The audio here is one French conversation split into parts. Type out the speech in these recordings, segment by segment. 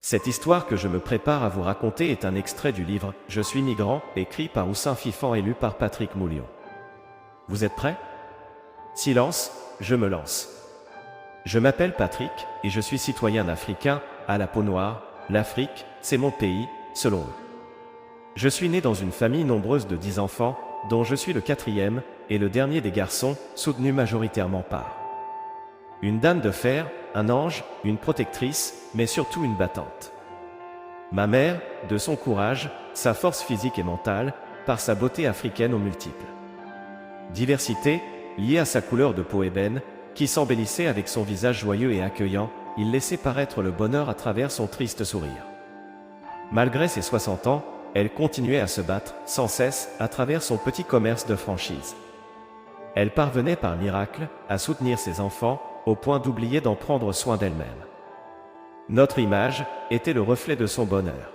Cette histoire que je me prépare à vous raconter est un extrait du livre « Je suis migrant » écrit par Oussin Fifan et lu par Patrick Moulion. Vous êtes prêts? Silence, je me lance. Je m'appelle Patrick et je suis citoyen africain, à la peau noire. L'Afrique, c'est mon pays, selon eux. Je suis né dans une famille nombreuse de 10 enfants, dont je suis le 4e et le dernier des garçons, soutenu majoritairement par une dame de fer, un ange, une protectrice, mais surtout une battante. Ma mère, de son courage, sa force physique et mentale, par sa beauté africaine aux multiples diversité, liée à sa couleur de peau ébène, qui s'embellissait avec son visage joyeux et accueillant, il laissait paraître le bonheur à travers son triste sourire. Malgré ses 60 ans, elle continuait à se battre, sans cesse, à travers son petit commerce de franchise. Elle parvenait par miracle à soutenir ses enfants, au point d'oublier d'en prendre soin d'elle-même. Notre image était le reflet de son bonheur.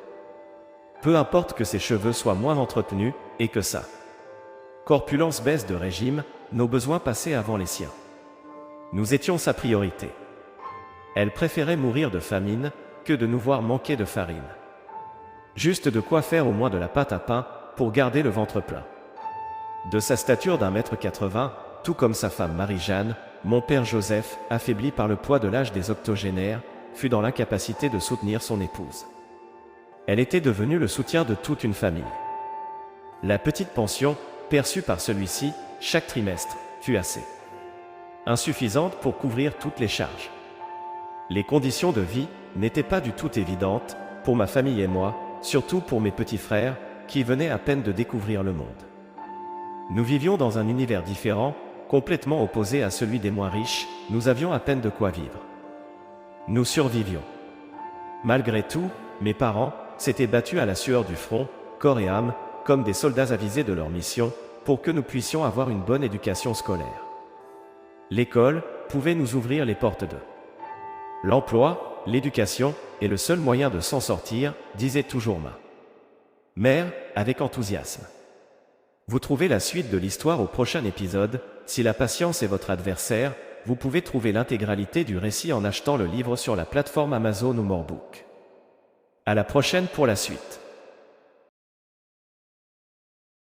Peu importe que ses cheveux soient moins entretenus, et que sa corpulence baisse de régime, nos besoins passaient avant les siens. Nous étions sa priorité. Elle préférait mourir de famine, que de nous voir manquer de farine. Juste de quoi faire au moins de la pâte à pain, pour garder le ventre plein. De sa stature d'1,80 m, tout comme sa femme Marie-Jeanne, mon père Joseph, affaibli par le poids de l'âge des octogénaires, fut dans l'incapacité de soutenir son épouse. Elle était devenue le soutien de toute une famille. La petite pension, perçue par celui-ci, chaque trimestre, fut assez insuffisante pour couvrir toutes les charges. Les conditions de vie n'étaient pas du tout évidentes, pour ma famille et moi, surtout pour mes petits frères, qui venaient à peine de découvrir le monde. Nous vivions dans un univers différent, complètement opposé à celui des moins riches, nous avions à peine de quoi vivre. Nous survivions. Malgré tout, mes parents s'étaient battus à la sueur du front, corps et âme, comme des soldats avisés de leur mission, pour que nous puissions avoir une bonne éducation scolaire. L'école pouvait nous ouvrir les portes de l'emploi, l'éducation est le seul moyen de s'en sortir, disait toujours ma mère, avec enthousiasme. Vous trouvez la suite de l'histoire au prochain épisode. Si la patience est votre adversaire, vous pouvez trouver l'intégralité du récit en achetant le livre sur la plateforme Amazon ou Morebook. À la prochaine pour la suite.